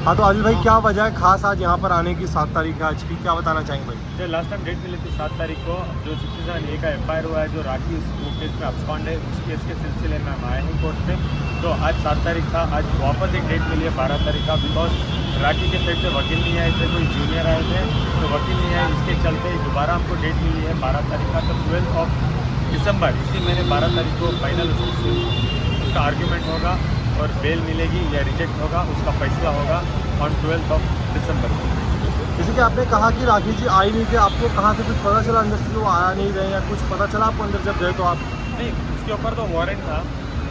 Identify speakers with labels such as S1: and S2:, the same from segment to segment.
S1: हाँ तो आदिल भाई क्या वजह है खास आज यहाँ पर आने की? 7 तारीख है आज की, क्या बताना चाहेंगे भाई?
S2: जो लास्ट टाइम डेट मिली थी 7 तारीख को, जो 67A का एफआईआर हुआ है, जो राखी उस केस में अब्सकॉन्ड है, उस केस के सिलसिले में हम आए हैं कोर्ट पे। तो आज 7 तारीख था, आज वापस एक डेट मिली है 12 तारीख का, बिकॉज राखी के साइड से वकील नहीं आए थे, कोई जूनियर आए थे तो वकील नहीं आए, इसके चलते दोबारा हमको डेट मिली है 12 तारीख का। तो 12 दिसंबर इसी महीने 12 तारीख को फाइनल उसका आर्ग्यूमेंट होगा और बेल मिलेगी या रिजेक्ट होगा, उसका फैसला होगा ऑन 12 दिसंबर को।
S1: जैसे कि आपने कहा कि राखी जी आई नहीं थे, आपको कहाँ से कुछ पता चला अंदर से कि वो आया नहीं रहे, या कुछ पता चला आपको अंदर जब गए तो आप?
S2: नहीं, उसके ऊपर तो वारंट था,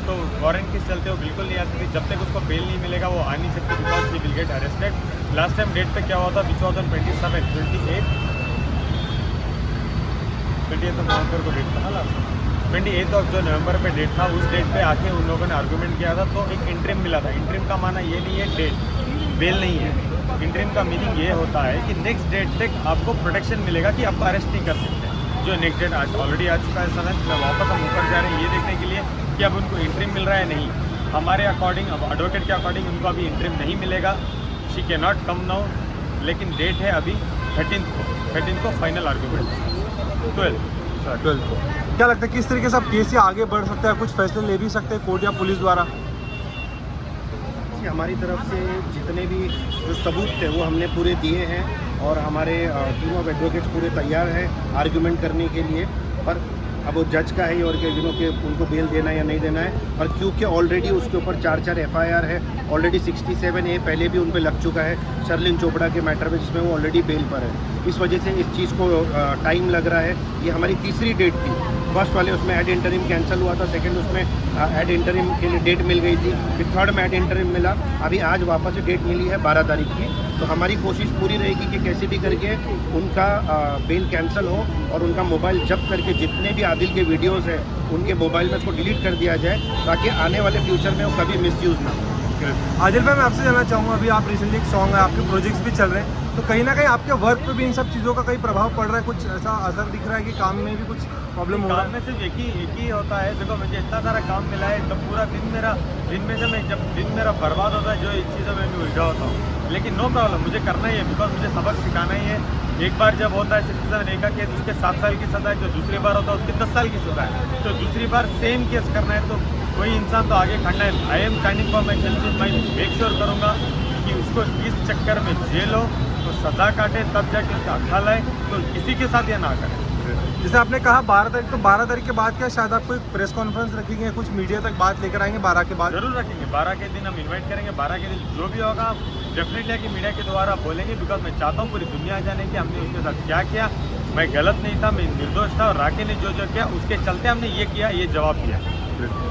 S2: तो वारंट के चलते वो बिल्कुल नहीं आ सकती, जब तक उसको बेल नहीं मिलेगा वो आ नहीं सकती, because he will get arrested. Last time date पे क्या हुआ था, विच वॉज ऑन 28 नवंबर को डेट था ना, लास्ट 28 जो नवंबर पे डेट था, उस डेट पे आके उन लोगों ने आर्गूमेंट किया था, तो एक इंटरिम मिला था। इंटरिम का माना ये नहीं है डेट, बेल नहीं है। इंटरिम का मीनिंग ये होता है कि नेक्स्ट डेट तक आपको प्रोटेक्शन मिलेगा कि आपको अरेस्ट नहीं कर सकते। जो नेक्स्ट डेट आज ऑलरेडी आ चुका है समय, मैं वापस हम ऊपर जा रहे हैं ये देखने के लिए कि अब उनको इंटरिम मिल रहा है नहीं। हमारे अकॉर्डिंग, अब एडवोकेट के अकॉर्डिंग उनको अभी इंटरिम नहीं मिलेगा, she can not come now, लेकिन डेट है अभी 13 को फाइनल आर्गूमेंट 12
S1: को। क्या लगता है किस तरीके से आप केस से आगे बढ़ सकते हैं, कुछ फैसले ले भी सकते हैं कोर्ट या पुलिस द्वारा?
S3: हमारी तरफ से जितने भी जो सबूत थे वो हमने पूरे दिए हैं और हमारे टीम ऑफ एडवोकेट्स पूरे तैयार हैं आर्गुमेंट करने के लिए। पर अब वो जज का है और के कि उनको बेल देना है या नहीं देना है। और क्योंकि ऑलरेडी उसके ऊपर 4 एफआईआर है, ऑलरेडी 67A पहले भी उन पर लग चुका है शर्लिन चोपड़ा के मैटर में, जिसमें वो ऑलरेडी बेल पर है। इस वजह से इस चीज़ को टाइम लग रहा है। ये हमारी तीसरी डेट थी। फर्स्ट वाले उसमें एड इंटरिम कैंसिल हुआ था, सेकंड उसमें एड इंटरिम के लिए डेट मिल गई थी, फिर थर्ड में एड इंटरिम मिला, अभी आज वापस से डेट मिली है 12 तारीख की। तो हमारी कोशिश पूरी रहेगी कि कैसे भी करके उनका बेल कैंसिल हो और उनका मोबाइल जब्त करके जितने भी आदिल के वीडियोस हैं उनके मोबाइल में उसको डिलीट कर दिया जाए, ताकि आने वाले फ्यूचर में वो कभी मिसयूज़ ना हो।
S1: आदिल भाई मैं आपसे जानना चाहूँगा, अभी आप रिसेंटली एक सॉन्ग है, आपके प्रोजेक्ट्स भी चल रहे हैं, तो कहीं ना कहीं आपके वर्क पे भी इन सब चीज़ों का कहीं प्रभाव पड़ रहा है? कुछ ऐसा असर दिख रहा है कि काम में भी कुछ प्रॉब्लम हो रहा है?
S2: काम में सिर्फ एक ही होता है। देखो, मुझे इतना सारा काम मिला है, तो पूरा दिन में से मैं जब दिन मेरा बर्बाद होता है, जो एक चीज़ों में मैं उलझा होता हूँ, लेकिन नो प्रॉब्लम, मुझे करना ही है, बिकॉज मुझे सबक सिखाना ही है। एक बार जब होता है 67A का केस, उसके 7 साल की सज़ा है, जो दूसरी बार होता है उसकी 10 साल की सज़ा है, तो दूसरी बार सेम केस करना है, तो कोई इंसान तो आगे खड़ना है। I am standing for my justice, मैं मेक श्योर करूँगा कि उसको इस चक्कर में जेल हो, तो सज़ा काटे, तब जाके उसका अखा लाए, तो किसी के साथ यह ना करें।
S1: जैसे आपने कहा 12 तारीख, तो 12 तारीख के बाद क्या शायद आप कोई प्रेस कॉन्फ्रेंस रखेंगे, कुछ मीडिया तक बात लेकर आएंगे 12 के बाद?
S2: जरूर रखेंगे, 12 के दिन हम इन्वाइट करेंगे। 12 के दिन जो भी होगा डेफिनेटली कि मीडिया के द्वारा बोलेंगे, बिकॉज मैं चाहता हूँ पूरी दुनिया जाने कि हमने उसके साथ क्या किया। मैं गलत नहीं था, मैं निर्दोष था, और राखी ने जो किया उसके चलते हमने ये किया, ये जवाब दिया।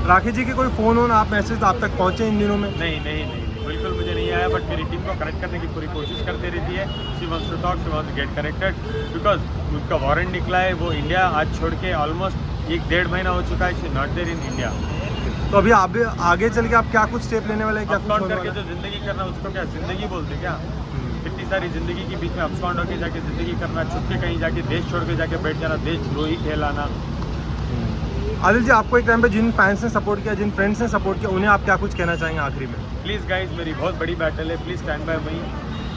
S1: राखी जी के कोई फ़ोन हो, आप मैसेज आप तक पहुँचे इन दिनों में?
S2: नहीं, बिल्कुल मुझे नहीं आया, बट मेरी टीम को कनेक्ट करने की पूरी कोशिश करते रहती है। She wants to talk, she wants to get connected, because उसका वारंट निकला है, वो इंडिया आज छोड़ के ऑलमोस्ट 1-1.5 महीना हो चुका है, she not there in India.
S1: तो अभी आप आगे चल के आप क्या कुछ स्टेप लेने वाले हैं? क्या
S2: अपस्कॉन्ड करके जो जिंदगी करना, उसको क्या जिंदगी बोलते क्या? इतनी सारी जिंदगी के बीच में अपस्कॉन्ड होकर जाके जिंदगी करना, छुप के कहीं जाके देश छोड़ के जाके बैठ जाना, देशद्रोही कहलाना।
S1: आदिल जी, आपको एक टाइम पे जिन फैंस ने सपोर्ट किया, जिन फ्रेंड्स ने सपोर्ट किया, उन्हें आप क्या कुछ कहना चाहेंगे आखिरी में?
S2: प्लीज़ गाइज, मेरी बहुत बड़ी बैटल है, please stand by me.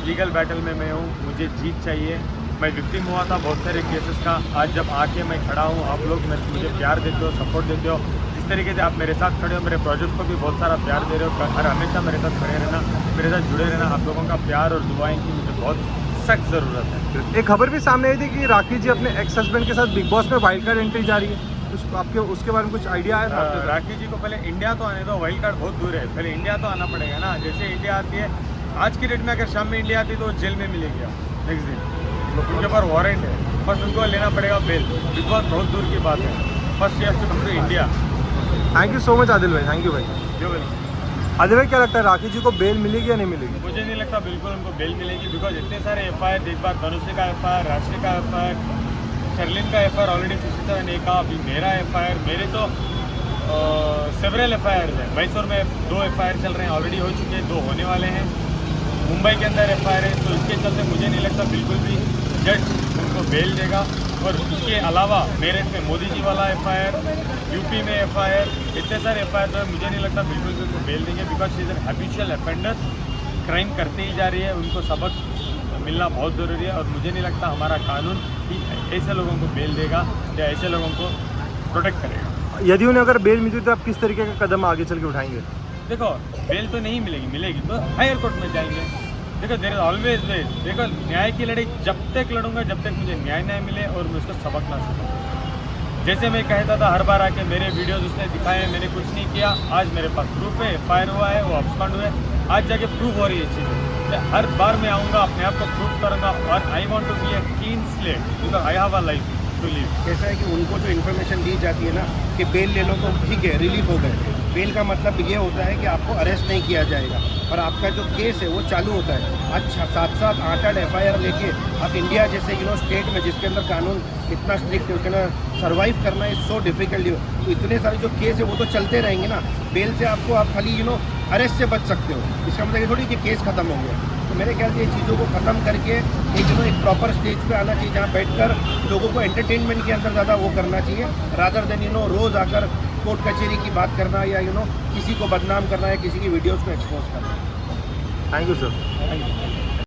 S2: Legal battle में मैं हूँ, मुझे जीत चाहिए। मैं विक्टिम हुआ था बहुत सारे केसेस का, आज जब आके मैं खड़ा हूँ, आप लोग मुझे प्यार देते हो, सपोर्ट देते हो, जिस तरीके से आप मेरे साथ खड़े हो, मेरे प्रोजेक्ट को भी बहुत सारा प्यार दे रहे हो, हर हमेशा मेरे साथ खड़े रहना, मेरे साथ जुड़े रहना। आप लोगों का प्यार और दुआएं की मुझे बहुत सख्त ज़रूरत है।
S1: एक खबर भी सामने आई थी कि राखी जी अपने एक्स हस्बैंड के साथ बिग बॉस में वाइल्ड कार्ड एंट्री जा रही है, कुछ आपके उसके बारे में कुछ आइडिया है?
S2: राखी जी को पहले इंडिया तो आने दो, वाइल्ड कार्ड बहुत दूर है, पहले इंडिया तो आना पड़ेगा ना। जैसे इंडिया आती है आज की डेट में, अगर शाम में इंडिया आती तो जेल में मिलेगी नेक्स्ट दिन, उनके ऊपर वारंट है, फर्स्ट उनको लेना पड़ेगा बेल, बिकॉज बहुत दूर की बात है। First she has to come to India.
S1: Thank you so much Adil भाई, थैंक यू भाई।
S2: जो वेलकम।
S1: आदिल भाई, क्या लगता है राखी जी को बेल मिलेगी या नहीं मिलेगी?
S2: मुझे नहीं लगता बिल्कुल उनको बेल मिलेगी, बिकॉज इतने सारे एफआईआर, एक बार धनुषी का एफआईआर, राशि का एफआईआर, शर्लिन का एफआईआर ऑलरेडी 67A का, अभी मेरा एफआईआर, मेरे तो सेवरल एफआईआर है। मैसूर में 2 एफआईआर चल रहे हैं, ऑलरेडी हो चुके हैं, 2 होने वाले हैं। मुंबई के अंदर एफआईआर है, तो इसके चलते मुझे नहीं लगता बिल्कुल भी जज उनको बेल देगा। और इसके अलावा मेरठ में मोदी जी वाला एफआईआर, यूपी में एफआईआर, इतने सारे एफआईआर जो है, मुझे नहीं लगता बिल्कुल भी उनको बेल देंगे, because she is an habitual offender. Crime करते ही जा रही है, उनको सबक मिलना बहुत ज़रूरी है। और मुझे नहीं लगता हमारा कानून ही ऐसे लोगों को बेल देगा या ऐसे लोगों को प्रोटेक्ट करेगा।
S1: यदि उन्हें अगर बेल मिलती तो आप किस तरीके का कदम आगे चल के उठाएंगे?
S2: देखो, बेल तो नहीं मिलेगी तो हायर कोर्ट में जाएंगे। देखो, देयर इज ऑलवेज वे। देखो, न्याय की लड़ाई जब तक लड़ूंगा जब तक मुझे न्याय ना मिले और मैं उसको सबक ना सीखूं। जैसे मैं कहता था हर बार आके मेरे वीडियोस उसने दिखाए, मैंने कुछ नहीं किया, आज मेरे पास प्रूफ है, फायर हुआ है, वो अब्सकॉन्ड हुए, आज जाके प्रूफ हो रही है चीज़ें। हर बार मैं आऊँगा, अपने आप को प्रूफ करूँगा और I want to be a clean slate because I have a life to live.
S3: कैसा है कि उनको जो इन्फॉर्मेशन दी जाती है ना कि बेल ले लो तो ठीक है, रिलीफ हो गए। बेल का मतलब ये होता है कि आपको अरेस्ट नहीं किया जाएगा और आपका जो केस है वो चालू होता है। अच्छा 7-7 8-8 FIR लेके आप इंडिया जैसे स्टेट में जिसके अंदर कानून इतना स्ट्रिक्ट है, उसके अंदर सर्वाइव करना इज सो डिफिकल्ट। तो इतने सारे जो केस है वो तो चलते रहेंगे ना। बेल से आपको आप खाली अरेस्ट से बच सकते हो, इसका मतलब ये थोड़ी कि केस खत्म हो गया। तो मेरे ख्याल से ये चीज़ों को ख़त्म करके एक प्रॉपर स्टेज पे आना चाहिए जहाँ बैठकर लोगों को एंटरटेनमेंट के अंदर ज़्यादा वो करना चाहिए, रादर देन रोज़ आकर कोर्ट कचहरी की बात करना या किसी को बदनाम करना या किसी की वीडियोस को एक्सपोज करना।
S1: Thank you sir.
S2: Thank you.